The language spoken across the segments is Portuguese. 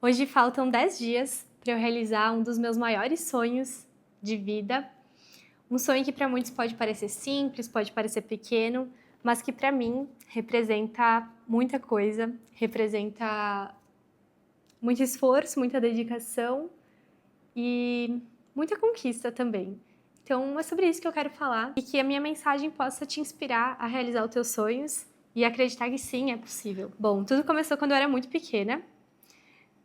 Hoje faltam 10 dias para eu realizar um dos meus maiores sonhos de vida. Um sonho que para muitos pode parecer simples, pode parecer pequeno, mas que para mim representa muita coisa, representa muito esforço, muita dedicação e muita conquista também. Então é sobre isso que eu quero falar e que a minha mensagem possa te inspirar a realizar os teus sonhos e acreditar que sim, é possível. Bom, tudo começou quando eu era muito pequena,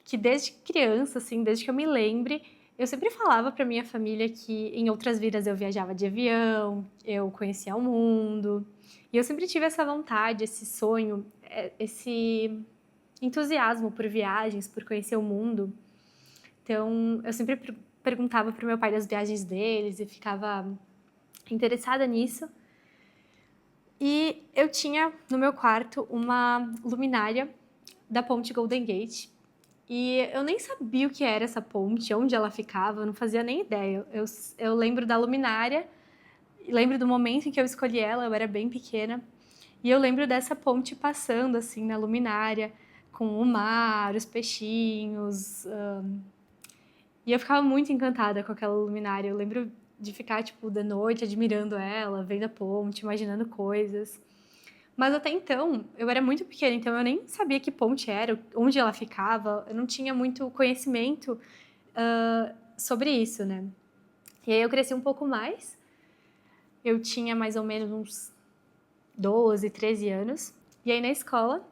que desde criança, assim, desde que eu me lembre, eu sempre falava para minha família que em outras vidas eu viajava de avião, eu conhecia o mundo, e eu sempre tive essa vontade, esse sonho, esse entusiasmo por viagens, por conhecer o mundo. Então, eu sempre perguntava para o meu pai das viagens deles e ficava interessada nisso. E eu tinha no meu quarto uma luminária da ponte Golden Gate. E eu nem sabia o que era essa ponte, onde ela ficava, eu não fazia nem ideia. Eu lembro da luminária, lembro do momento em que eu escolhi ela, eu era bem pequena. E eu lembro dessa ponte passando, assim, na luminária, com o mar, os peixinhos. E eu ficava muito encantada com aquela luminária. Eu lembro de ficar, tipo, da noite admirando ela, vendo a ponte, imaginando coisas. Mas até então, eu era muito pequena, então eu nem sabia que ponte era, onde ela ficava, eu não tinha muito conhecimento sobre isso, né? E aí eu cresci um pouco mais, eu tinha mais ou menos uns 12, 13 anos, e aí na escola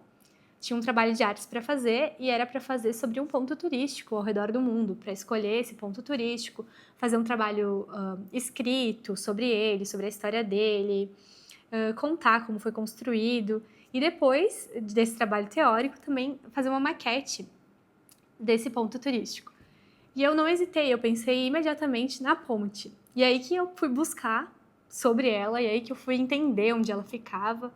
tinha um trabalho de artes para fazer e era para fazer sobre um ponto turístico ao redor do mundo, para escolher esse ponto turístico, fazer um trabalho escrito sobre ele, sobre a história dele, contar como foi construído e depois desse trabalho teórico também fazer uma maquete desse ponto turístico. E eu não hesitei, eu pensei imediatamente na ponte. E aí que eu fui buscar sobre ela, e aí que eu fui entender onde ela ficava,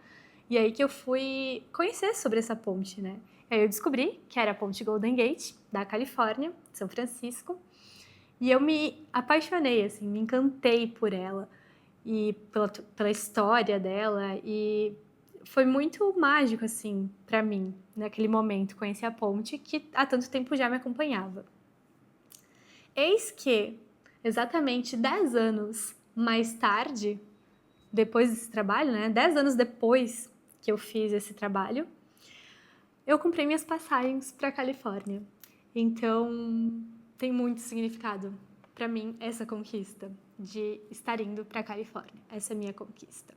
e aí que eu fui conhecer sobre essa ponte, né? E aí eu descobri que era a ponte Golden Gate, da Califórnia, São Francisco, e eu me apaixonei, assim, me encantei por ela e pela história dela, e foi muito mágico, assim, para mim, naquele momento, conhecer a ponte que há tanto tempo já me acompanhava. Eis que, exatamente 10 anos mais tarde, depois desse trabalho, né, 10 anos depois que eu fiz esse trabalho, eu comprei minhas passagens para a Califórnia. Então, tem muito significado para mim essa conquista de estar indo para a Califórnia. Essa é a minha conquista.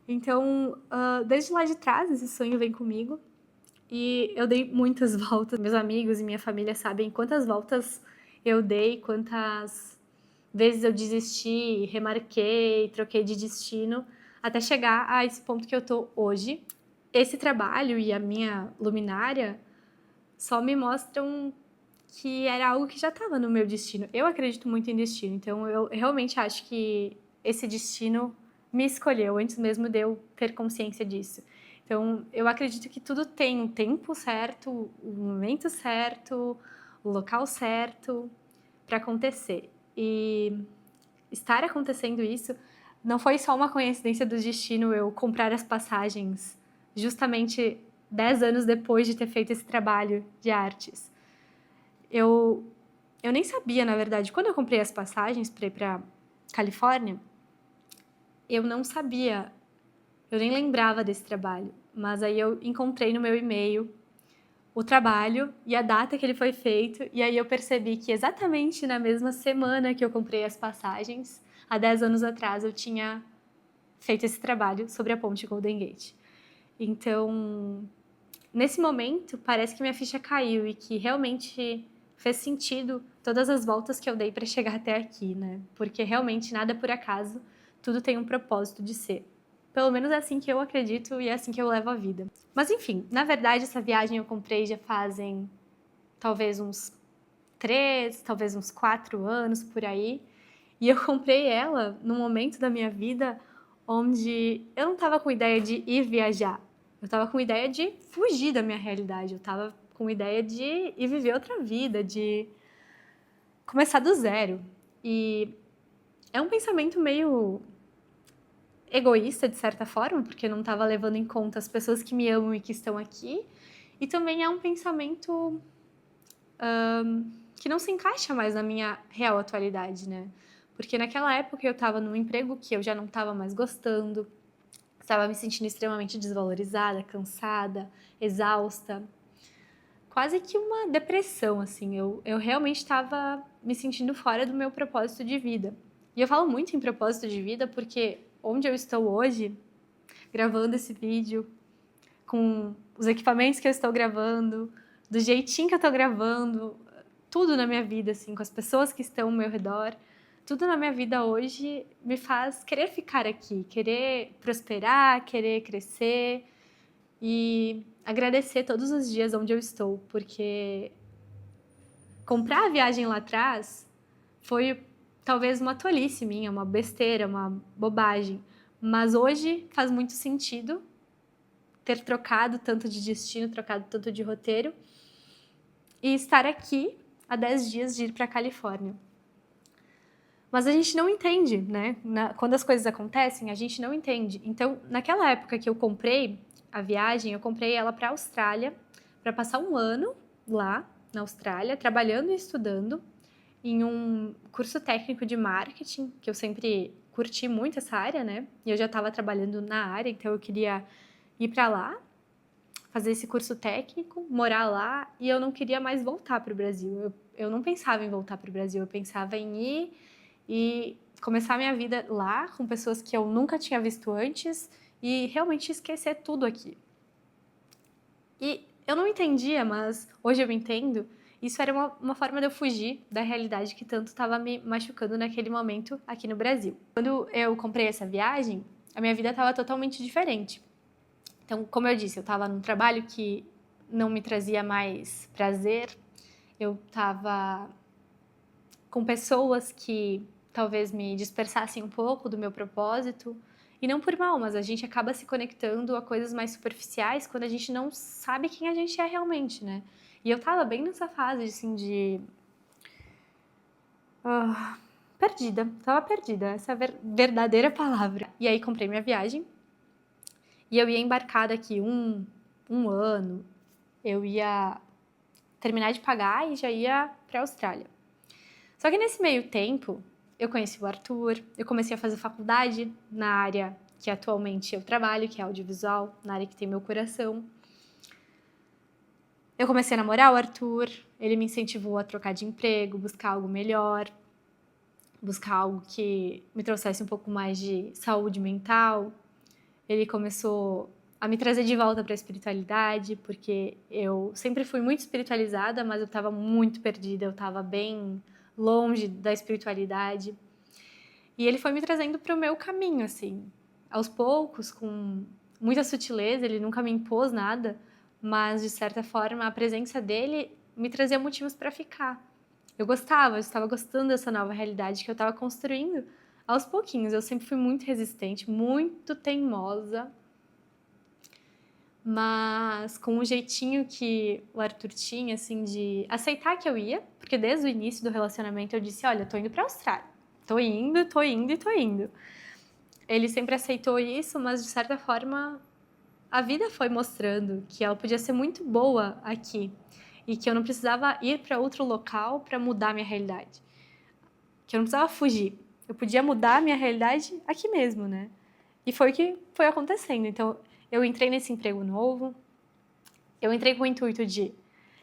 Então, desde lá de trás, esse sonho vem comigo. E eu dei muitas voltas. Meus amigos e minha família sabem quantas voltas eu dei, quantas vezes eu desisti, remarquei, troquei de destino, até chegar a esse ponto que eu tô hoje. Esse trabalho e a minha luminária só me mostram que era algo que já estava no meu destino. Eu acredito muito em destino, então eu realmente acho que esse destino me escolheu antes mesmo de eu ter consciência disso. Então, eu acredito que tudo tem um tempo certo, o momento certo, o local certo para acontecer. E estar acontecendo isso não foi só uma coincidência do destino eu comprar as passagens justamente 10 anos depois de ter feito esse trabalho de artes. Eu, eu nem sabia, na verdade, quando eu comprei as passagens para ir para Califórnia, eu não sabia, eu nem lembrava desse trabalho, mas aí eu encontrei no meu e-mail o trabalho e a data que ele foi feito, e aí eu percebi que exatamente na mesma semana que eu comprei as passagens, há 10 anos atrás, eu tinha feito esse trabalho sobre a ponte Golden Gate. Então, nesse momento, parece que minha ficha caiu e que realmente fez sentido todas as voltas que eu dei para chegar até aqui, né? Porque realmente nada é por acaso, tudo tem um propósito de ser. Pelo menos é assim que eu acredito e é assim que eu levo a vida. Mas enfim, na verdade essa viagem eu comprei já fazem talvez uns 3, talvez uns 4 anos por aí. E eu comprei ela num momento da minha vida onde eu não estava com ideia de ir viajar. Eu estava com ideia de fugir da minha realidade. Eu estava com ideia de ir viver outra vida, de começar do zero. E é um pensamento meio egoísta, de certa forma, porque eu não estava levando em conta as pessoas que me amam e que estão aqui. E também é um pensamento que não se encaixa mais na minha real atualidade, né? Porque naquela época eu estava num emprego que eu já não estava mais gostando, estava me sentindo extremamente desvalorizada, cansada, exausta, quase que uma depressão, assim. Eu realmente estava me sentindo fora do meu propósito de vida. E eu falo muito em propósito de vida porque onde eu estou hoje, gravando esse vídeo, com os equipamentos que eu estou gravando, do jeitinho que eu estou gravando, tudo na minha vida, assim, com as pessoas que estão ao meu redor, tudo na minha vida hoje me faz querer ficar aqui, querer prosperar, querer crescer e agradecer todos os dias onde eu estou, porque comprar a viagem lá atrás foi talvez uma tolice minha, uma besteira, uma bobagem, mas hoje faz muito sentido ter trocado tanto de destino, trocado tanto de roteiro e estar aqui há 10 dias de ir para a Califórnia. Mas a gente não entende, né? Quando as coisas acontecem, a gente não entende. Então, naquela época que eu comprei a viagem, eu comprei ela para a Austrália, para passar um ano lá na Austrália, trabalhando e estudando em um curso técnico de marketing, que eu sempre curti muito essa área, né? E eu já estava trabalhando na área, então eu queria ir para lá, fazer esse curso técnico, morar lá, e eu não queria mais voltar para o Brasil. Eu não pensava em voltar para o Brasil, eu pensava em ir e começar minha vida lá com pessoas que eu nunca tinha visto antes e realmente esquecer tudo aqui. E eu não entendia, mas hoje eu entendo, isso era uma forma de eu fugir da realidade que tanto estava me machucando naquele momento aqui no Brasil. Quando eu comprei essa viagem, a minha vida estava totalmente diferente. Então, como eu disse, eu estava num trabalho que não me trazia mais prazer, eu estava com pessoas que talvez me dispersassem um pouco do meu propósito, e não por mal, mas a gente acaba se conectando a coisas mais superficiais quando a gente não sabe quem a gente é realmente, né? E eu tava bem nessa fase, assim, de... perdida, tava perdida, essa é a verdadeira palavra. E aí comprei minha viagem, e eu ia embarcar daqui um ano, eu ia terminar de pagar e já ia pra Austrália. Só que nesse meio tempo, eu conheci o Arthur, eu comecei a fazer faculdade na área que atualmente eu trabalho, que é audiovisual, na área que tem meu coração. Eu comecei a namorar o Arthur, ele me incentivou a trocar de emprego, buscar algo melhor, buscar algo que me trouxesse um pouco mais de saúde mental. Ele começou a me trazer de volta para a espiritualidade, porque eu sempre fui muito espiritualizada, mas eu estava muito perdida, eu estava bem longe da espiritualidade. E ele foi me trazendo para o meu caminho, assim, aos poucos, com muita sutileza, ele nunca me impôs nada, mas de certa forma a presença dele me trazia motivos para ficar. Eu estava gostando dessa nova realidade que eu estava construindo aos pouquinhos. Eu sempre fui muito resistente, muito teimosa, mas com o jeitinho que o Arthur tinha, assim, de aceitar que eu ia, porque desde o início do relacionamento eu disse, olha, eu tô indo pra Austrália, tô indo, tô indo e tô indo. Ele sempre aceitou isso, mas de certa forma a vida foi mostrando que ela podia ser muito boa aqui e que eu não precisava ir para outro local para mudar minha realidade, que eu não precisava fugir, eu podia mudar minha realidade aqui mesmo, né? E foi o que foi acontecendo. Então, eu entrei nesse emprego novo, eu entrei com o intuito de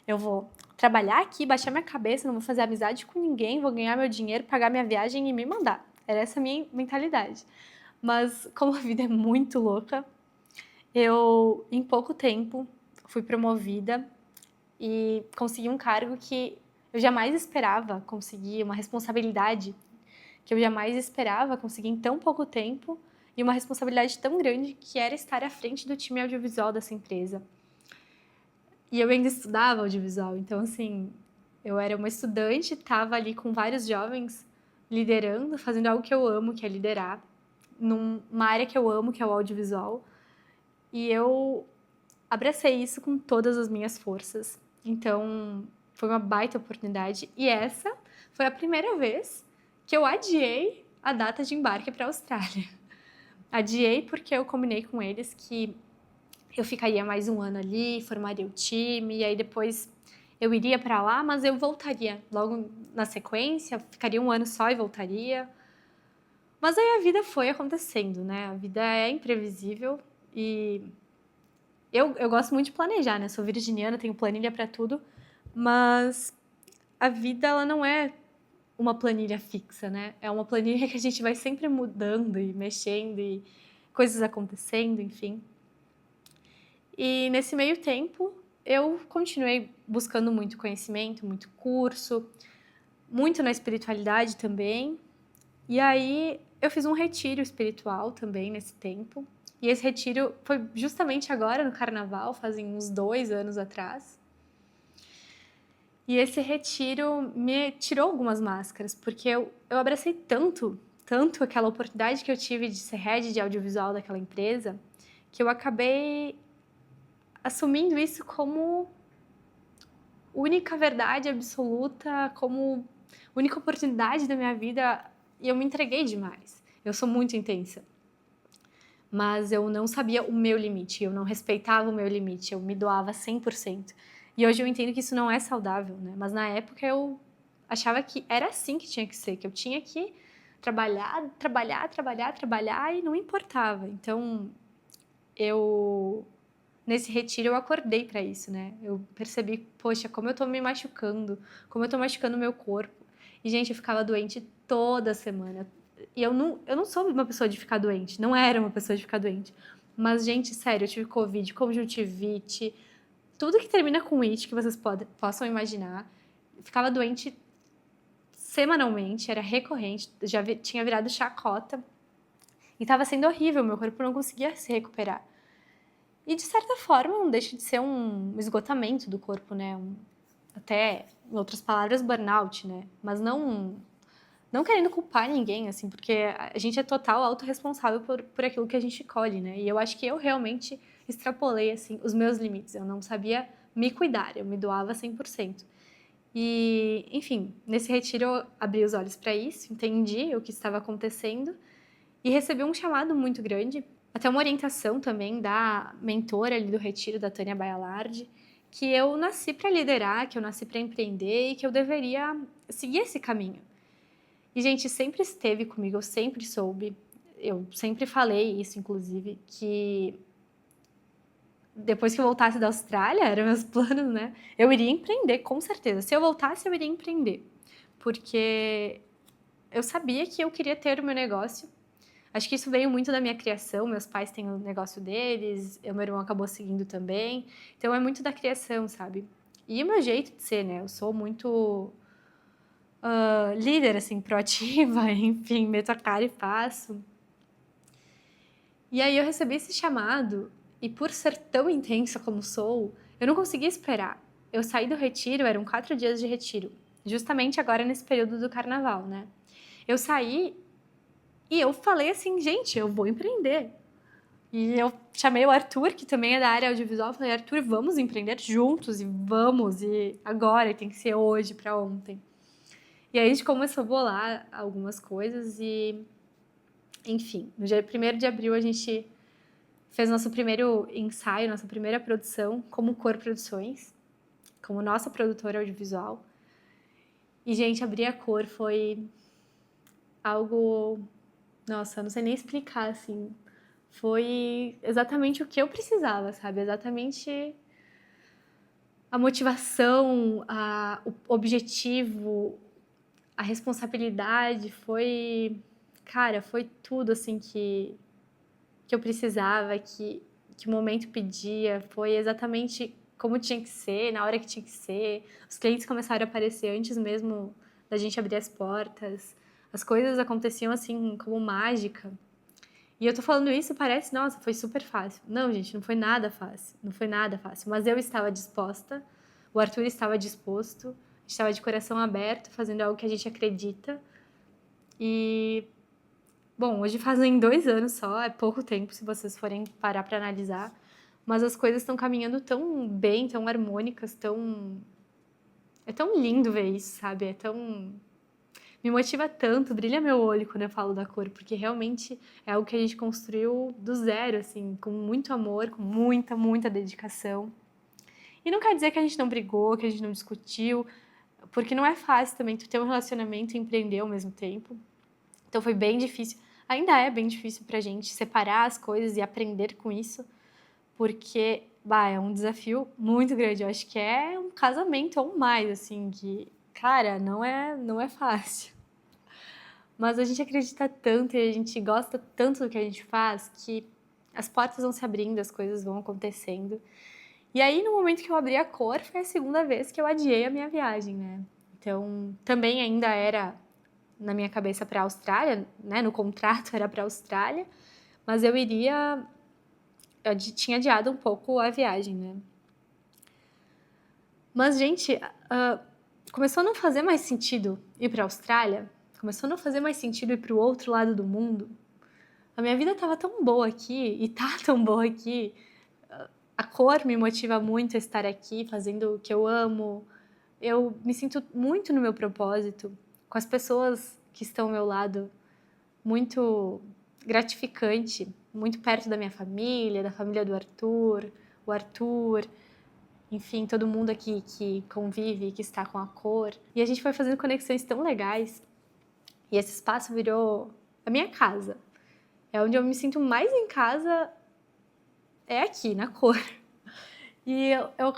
eu vou trabalhar aqui, baixar minha cabeça, não vou fazer amizade com ninguém, vou ganhar meu dinheiro, pagar minha viagem e me mandar. Era essa a minha mentalidade. Mas como a vida é muito louca, eu, em pouco tempo, fui promovida e consegui um cargo que eu jamais esperava conseguir, uma responsabilidade que eu jamais esperava conseguir em tão pouco tempo e uma responsabilidade tão grande que era estar à frente do time audiovisual dessa empresa. E eu ainda estudava audiovisual, então assim, eu era uma estudante, estava ali com vários jovens liderando, fazendo algo que eu amo, que é liderar, numa área que eu amo, que é o audiovisual. E eu abracei isso com todas as minhas forças. Então, foi uma baita oportunidade. E essa foi a primeira vez que eu adiei a data de embarque para a Austrália. Adiei porque eu combinei com eles que eu ficaria mais um ano ali, formaria o time, e aí depois eu iria para lá, mas eu voltaria logo na sequência, ficaria um ano só e voltaria. Mas aí a vida foi acontecendo, né? A vida é imprevisível e eu gosto muito de planejar, né? Sou virginiana, tenho planilha para tudo, mas a vida, ela não é uma planilha fixa, né? É uma planilha que a gente vai sempre mudando e mexendo e coisas acontecendo, enfim. E nesse meio tempo, eu continuei buscando muito conhecimento, muito curso, muito na espiritualidade também. E aí eu fiz um retiro espiritual também nesse tempo. E esse retiro foi justamente agora no carnaval, fazem uns 2 anos atrás. E esse retiro me tirou algumas máscaras, porque eu abracei tanto, tanto aquela oportunidade que eu tive de ser head de audiovisual daquela empresa, que eu acabei assumindo isso como única verdade absoluta, como única oportunidade da minha vida, e eu me entreguei demais. Eu sou muito intensa. Mas eu não sabia o meu limite, eu não respeitava o meu limite, eu me doava 100%. E hoje eu entendo que isso não é saudável, né? Mas na época eu achava que era assim que tinha que ser, que eu tinha que trabalhar, trabalhar, trabalhar, trabalhar e não importava. Então, nesse retiro eu acordei para isso, né? Eu percebi, poxa, como eu tô me machucando, como eu tô machucando o meu corpo. E, gente, eu ficava doente toda semana. E eu não sou uma pessoa de ficar doente, não era uma pessoa de ficar doente. Mas, gente, sério, eu tive Covid, conjuntivite, tudo que termina com it, que vocês possam imaginar. Eu ficava doente semanalmente, era recorrente, tinha virado chacota. E tava sendo horrível, meu corpo não conseguia se recuperar. E, de certa forma, não deixa de ser um esgotamento do corpo, né? Até, em outras palavras, burnout, né? Mas não querendo culpar ninguém, assim, porque a gente é total autorresponsável por aquilo que a gente colhe, né? E eu acho que eu realmente extrapolei, assim, os meus limites. Eu não sabia me cuidar, eu me doava 100%. E, enfim, nesse retiro eu abri os olhos para isso, entendi o que estava acontecendo e recebi um chamado muito grande, até uma orientação também da mentora ali do retiro, da Tânia Baialardi, que eu nasci para liderar, que eu nasci para empreender e que eu deveria seguir esse caminho. E, gente, sempre esteve comigo, eu sempre soube, eu sempre falei isso, inclusive, que depois que eu voltasse da Austrália, eram meus planos, né? Eu iria empreender, com certeza. Se eu voltasse, eu iria empreender. Porque eu sabia que eu queria ter o meu negócio. Acho que isso veio muito da minha criação. Meus pais têm o negócio deles, meu irmão acabou seguindo também. Então é muito da criação, sabe? E o meu jeito de ser, né? Eu sou muito líder, assim, proativa, enfim, meto a cara e faço. E aí eu recebi esse chamado, e por ser tão intensa como sou, eu não conseguia esperar. Eu saí do retiro, eram 4 dias de retiro, justamente agora nesse período do carnaval, né? Eu saí e eu falei assim, gente, eu vou empreender. E eu chamei o Arthur, que também é da área audiovisual, falei, Arthur, vamos empreender juntos, e vamos, e agora, tem que ser hoje para ontem. E aí a gente começou a bolar algumas coisas e, enfim, no dia 1º de abril a gente fez nosso primeiro ensaio, nossa primeira produção como Cor Produções, como nossa produtora audiovisual. E, gente, abrir a Cor foi algo... Nossa, não sei nem explicar, assim. Foi exatamente o que eu precisava, sabe? Exatamente a motivação, o objetivo, a responsabilidade. Foi... Cara, foi tudo, assim, que eu precisava, que o momento pedia, foi exatamente como tinha que ser, na hora que tinha que ser. Os clientes começaram a aparecer antes mesmo da gente abrir as portas. As coisas aconteciam assim, como mágica. E eu tô falando isso, parece, nossa, foi super fácil. Não, gente, não foi nada fácil. Não foi nada fácil. Mas eu estava disposta, o Arthur estava disposto, a gente estava de coração aberto, fazendo algo que a gente acredita. E bom, hoje fazem 2 anos só, é pouco tempo se vocês forem parar para analisar, mas as coisas estão caminhando tão bem, tão harmônicas, tão... É tão lindo ver isso, sabe? É tão... Me motiva tanto, brilha meu olho quando eu falo da cor, porque realmente é algo que a gente construiu do zero, assim, com muito amor, com muita, muita dedicação. E não quer dizer que a gente não brigou, que a gente não discutiu, porque não é fácil também tu ter um relacionamento e empreender ao mesmo tempo. Então foi bem difícil, ainda é bem difícil pra gente separar as coisas e aprender com isso, porque, é um desafio muito grande. Eu acho que é um casamento ou mais, assim, que, cara, não é fácil. Mas a gente acredita tanto e a gente gosta tanto do que a gente faz que as portas vão se abrindo, as coisas vão acontecendo. E aí, no momento que eu abri a cor, foi a segunda vez que eu adiei a minha viagem, né? Então, também ainda era na minha cabeça para a Austrália, né? No contrato era para a Austrália, mas eu tinha adiado um pouco a viagem, né? Mas, gente, começou a não fazer mais sentido ir para a Austrália, começou a não fazer mais sentido ir para o outro lado do mundo. A minha vida estava tão boa aqui, e tá tão boa aqui. A cor me motiva muito a estar aqui, fazendo o que eu amo. Eu me sinto muito no meu propósito, com as pessoas que estão ao meu lado, muito gratificante, muito perto da minha família, da família do Arthur, o Arthur, enfim, todo mundo aqui que convive, que está com a cor. E a gente foi fazendo conexões tão legais. E esse espaço virou a minha casa. É onde eu me sinto mais em casa, é aqui, na cor. E eu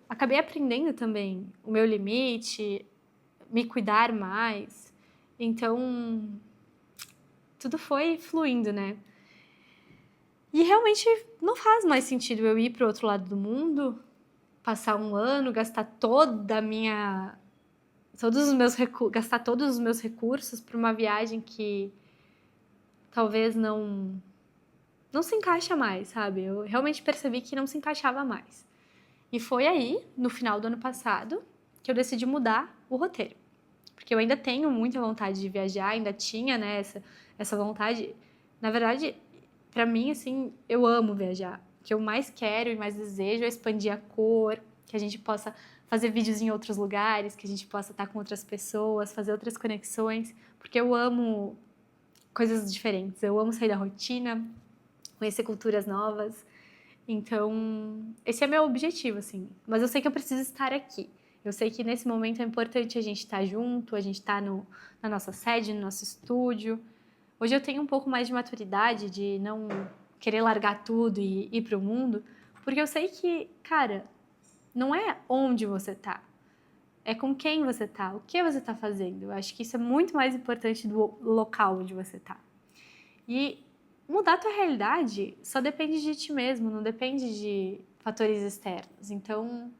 acabei aprendendo também o meu limite, me cuidar mais. Então, tudo foi fluindo, né? E realmente não faz mais sentido eu ir para o outro lado do mundo, passar um ano, gastar gastar todos os meus recursos para uma viagem que talvez não se encaixa mais, sabe? Eu realmente percebi que não se encaixava mais. E foi aí, no final do ano passado, que eu decidi mudar o roteiro. Porque eu ainda tenho muita vontade de viajar, ainda tinha, né, essa vontade. Na verdade, pra mim, assim, eu amo viajar. O que eu mais quero e mais desejo é expandir a cor, que a gente possa fazer vídeos em outros lugares, que a gente possa estar com outras pessoas, fazer outras conexões, porque eu amo coisas diferentes. Eu amo sair da rotina, conhecer culturas novas. Então, esse é meu objetivo, assim. Mas eu sei que eu preciso estar aqui. Eu sei que nesse momento é importante a gente estar junto, a gente estar na nossa sede, no nosso estúdio. Hoje eu tenho um pouco mais de maturidade de não querer largar tudo e ir para o mundo, porque eu sei que, cara, não é onde você tá, é com quem você tá, o que você tá fazendo. Eu acho que isso é muito mais importante do local onde você tá. E mudar a tua realidade só depende de ti mesmo, não depende de fatores externos. Então,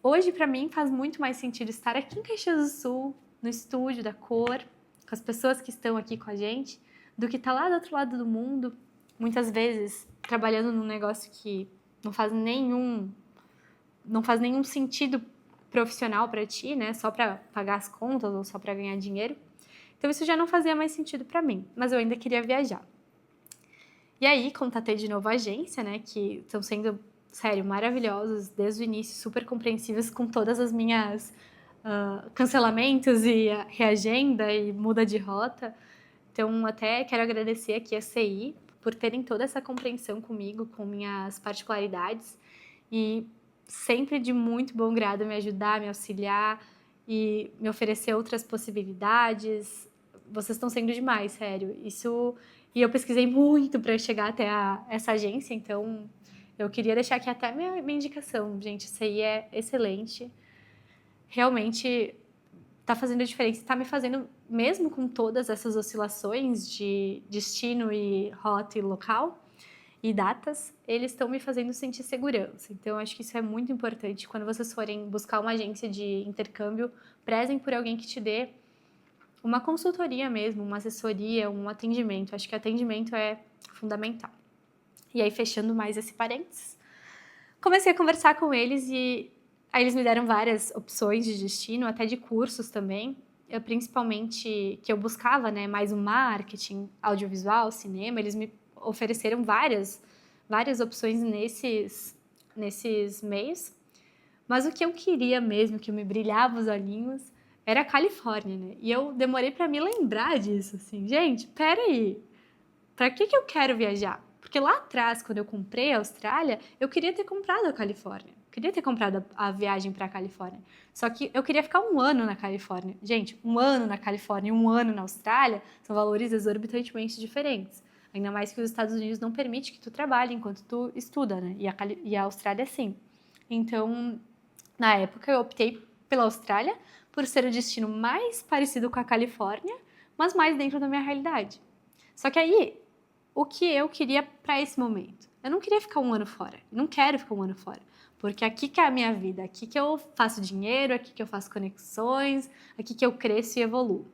hoje para mim faz muito mais sentido estar aqui em Caxias do Sul, no estúdio da cor, com as pessoas que estão aqui com a gente, do que estar lá do outro lado do mundo, muitas vezes trabalhando num negócio que não faz nenhum sentido profissional para ti, né? Só para pagar as contas ou só para ganhar dinheiro. Então isso já não fazia mais sentido para mim, mas eu ainda queria viajar. E aí contatei de novo a agência, né, que estão sendo, sério, maravilhosos desde o início, super compreensivos com todas as minhas cancelamentos e reagenda e muda de rota. Então até quero agradecer aqui a CI por terem toda essa compreensão comigo, com minhas particularidades e sempre de muito bom grado me ajudar, me auxiliar e me oferecer outras possibilidades. Vocês estão sendo demais, sério. E eu pesquisei muito para chegar até essa agência, então eu queria deixar aqui até minha indicação. Gente, isso aí é excelente. Realmente está fazendo a diferença, está me fazendo, mesmo com todas essas oscilações de destino e rota e local e datas, eles estão me fazendo sentir segurança. Então, eu acho que isso é muito importante. Quando vocês forem buscar uma agência de intercâmbio, prezem por alguém que te dê uma consultoria mesmo, uma assessoria, um atendimento. Acho que atendimento é fundamental. E aí, fechando mais esse parênteses, comecei a conversar com eles e aí eles me deram várias opções de destino, até de cursos também. Eu, principalmente, que eu buscava, né, mais o marketing, audiovisual, cinema, eles me ofereceram várias opções nesses meios. Mas o que eu queria mesmo, que me brilhava os olhinhos, era a Califórnia, né? E eu demorei para me lembrar disso, assim. Gente, peraí, para que eu quero viajar? Porque lá atrás, quando eu comprei a Austrália, eu queria ter comprado a Califórnia. Queria ter comprado a viagem para a Califórnia. Só que eu queria ficar 1 ano na Califórnia. Gente, 1 ano na Califórnia e 1 ano na Austrália são valores exorbitantemente diferentes. Ainda mais que os Estados Unidos não permite que tu trabalhe enquanto tu estuda, né? E a Austrália sim. Então, na época, eu optei pela Austrália por ser o destino mais parecido com a Califórnia, mas mais dentro da minha realidade. Só que aí, o que eu queria para esse momento? Eu não queria ficar 1 ano fora. Não quero ficar 1 ano fora. Porque aqui que é a minha vida. Aqui que eu faço dinheiro, aqui que eu faço conexões, aqui que eu cresço e evoluo.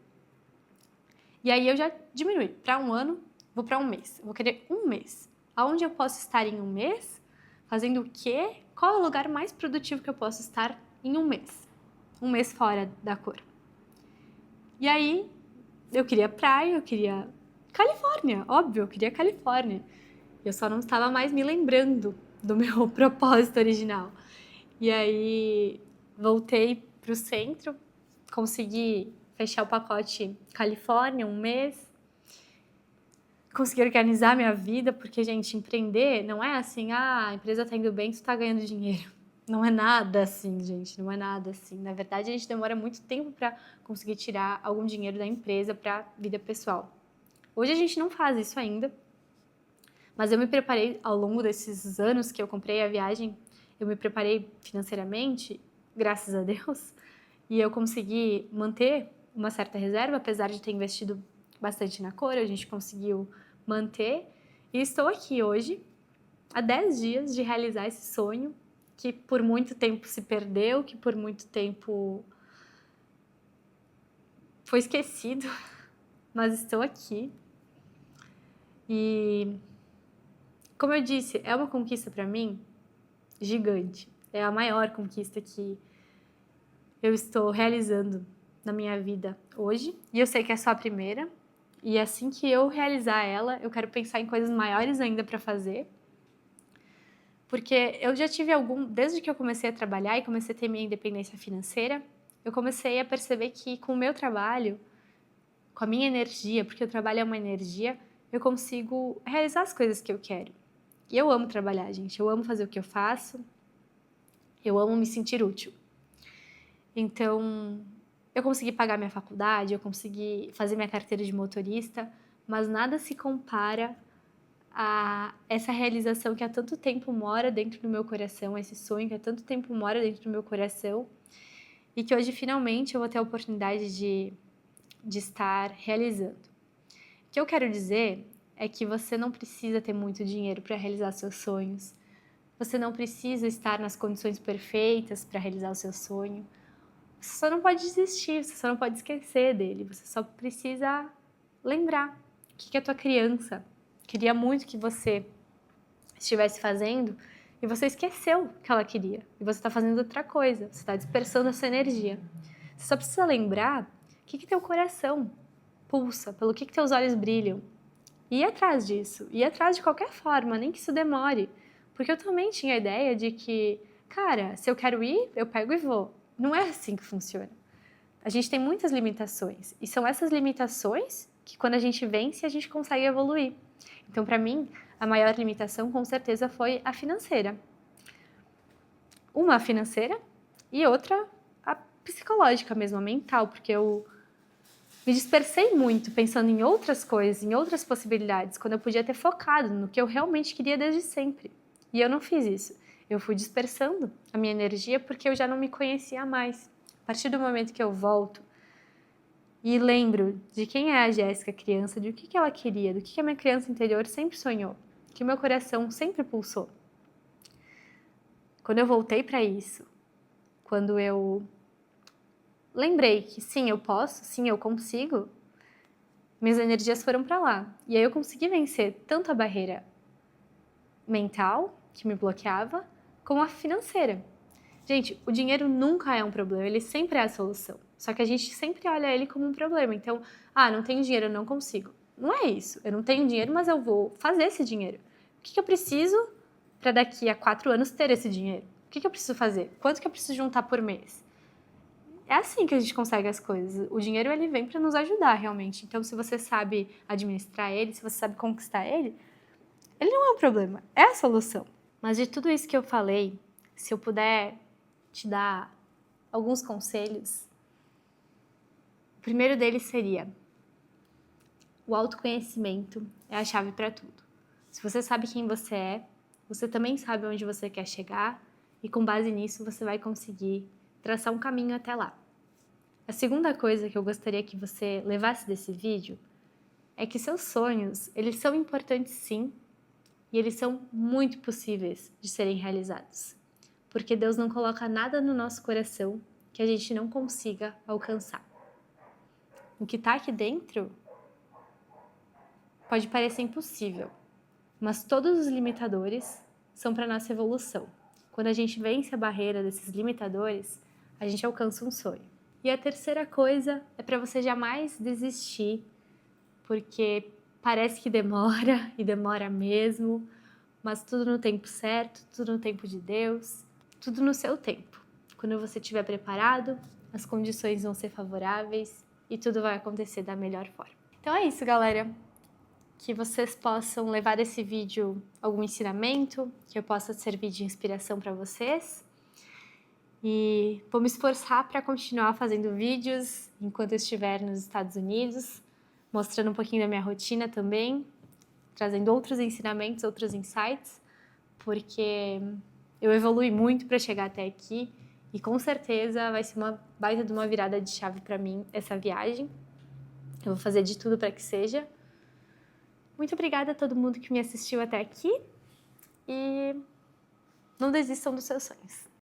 E aí eu já diminui. Para 1 ano, vou para 1 mês. Eu vou querer 1 mês. Aonde eu posso estar em 1 mês? Fazendo o quê? Qual é o lugar mais produtivo que eu posso estar em 1 mês? 1 mês fora da cor. E aí, eu queria praia, eu queria Califórnia, óbvio, eu queria Califórnia. Eu só não estava mais me lembrando do meu propósito original. E aí, voltei pro centro, consegui fechar o pacote Califórnia, 1 mês. Consegui organizar minha vida, porque, gente, empreender não é assim, a empresa tá indo bem, tu tá ganhando dinheiro. Não é nada assim, gente, não é nada assim. Na verdade, a gente demora muito tempo para conseguir tirar algum dinheiro da empresa para vida pessoal. Hoje a gente não faz isso ainda, mas eu me preparei ao longo desses anos que eu comprei a viagem, eu me preparei financeiramente, graças a Deus, e eu consegui manter uma certa reserva, apesar de ter investido bastante na cor, a gente conseguiu manter. E estou aqui hoje, há 10 dias de realizar esse sonho, que por muito tempo se perdeu, que por muito tempo foi esquecido, mas estou aqui. E, como eu disse, é uma conquista para mim gigante. É a maior conquista que eu estou realizando na minha vida hoje. E eu sei que é só a primeira. E assim que eu realizar ela, eu quero pensar em coisas maiores ainda para fazer. Porque eu já tive desde que eu comecei a trabalhar e comecei a ter minha independência financeira, eu comecei a perceber que com o meu trabalho, com a minha energia, porque o trabalho é uma energia, eu consigo realizar as coisas que eu quero. E eu amo trabalhar, gente. Eu amo fazer o que eu faço. Eu amo me sentir útil. Então, eu consegui pagar minha faculdade, eu consegui fazer minha carteira de motorista, mas nada se compara a essa realização que há tanto tempo mora dentro do meu coração, esse sonho que há tanto tempo mora dentro do meu coração e que hoje finalmente eu vou ter a oportunidade de estar realizando. O que eu quero dizer é que você não precisa ter muito dinheiro para realizar seus sonhos, você não precisa estar nas condições perfeitas para realizar o seu sonho, você só não pode desistir, você só não pode esquecer dele, você só precisa lembrar o que a tua criança queria muito que você estivesse fazendo e você esqueceu que ela queria. E você está fazendo outra coisa, você está dispersando essa energia. Você só precisa lembrar o que teu coração pulsa, pelo que teus olhos brilham. E ir atrás disso, ir atrás de qualquer forma, nem que isso demore. Porque eu também tinha a ideia de que, cara, se eu quero ir, eu pego e vou. Não é assim que funciona. A gente tem muitas limitações. E são essas limitações que, quando a gente vence, a gente consegue evoluir. Então, para mim, a maior limitação, com certeza, foi a financeira. Uma a financeira e outra a psicológica mesmo, a mental, porque eu me dispersei muito pensando em outras coisas, em outras possibilidades, quando eu podia ter focado no que eu realmente queria desde sempre. E eu não fiz isso. Eu fui dispersando a minha energia porque eu já não me conhecia mais. A partir do momento que eu volto e lembro de quem é a Jéssica criança, de o que ela queria, do que a minha criança interior sempre sonhou, que o meu coração sempre pulsou. Quando eu voltei para isso, quando eu lembrei que sim, eu posso, sim, eu consigo, minhas energias foram para lá. E aí eu consegui vencer tanto a barreira mental, que me bloqueava, como a financeira. Gente, o dinheiro nunca é um problema, ele sempre é a solução. Só que a gente sempre olha ele como um problema. Então, não tenho dinheiro, eu não consigo. Não é isso. Eu não tenho dinheiro, mas eu vou fazer esse dinheiro. O que eu preciso para daqui a 4 anos ter esse dinheiro? O que eu preciso fazer? Quanto que eu preciso juntar por mês? É assim que a gente consegue as coisas. O dinheiro, ele vem para nos ajudar, realmente. Então, se você sabe administrar ele, se você sabe conquistar ele, Ele não é um problema, é a solução. Mas de tudo isso que eu falei, se eu puder te dar alguns conselhos, o primeiro deles seria: o autoconhecimento é a chave para tudo. Se você sabe quem você é, você também sabe onde você quer chegar e com base nisso você vai conseguir traçar um caminho até lá. A segunda coisa que eu gostaria que você levasse desse vídeo é que seus sonhos, eles são importantes sim, e eles são muito possíveis de serem realizados. Porque Deus não coloca nada no nosso coração que a gente não consiga alcançar. O que está aqui dentro pode parecer impossível, mas todos os limitadores são para nossa evolução. Quando a gente vence a barreira desses limitadores, a gente alcança um sonho. E a terceira coisa é para você jamais desistir, porque parece que demora e demora mesmo, mas tudo no tempo certo, tudo no tempo de Deus, tudo no seu tempo. Quando você estiver preparado, as condições vão ser favoráveis e tudo vai acontecer da melhor forma. Então é isso, galera. Que vocês possam levar desse vídeo algum ensinamento, que eu possa servir de inspiração para vocês. E vou me esforçar para continuar fazendo vídeos enquanto eu estiver nos Estados Unidos, mostrando um pouquinho da minha rotina também, trazendo outros ensinamentos, outros insights, porque eu evolui muito para chegar até aqui e com certeza vai ser uma baita de uma virada de chave para mim essa viagem. Eu vou fazer de tudo para que seja. Muito obrigada a todo mundo que me assistiu até aqui e não desistam dos seus sonhos.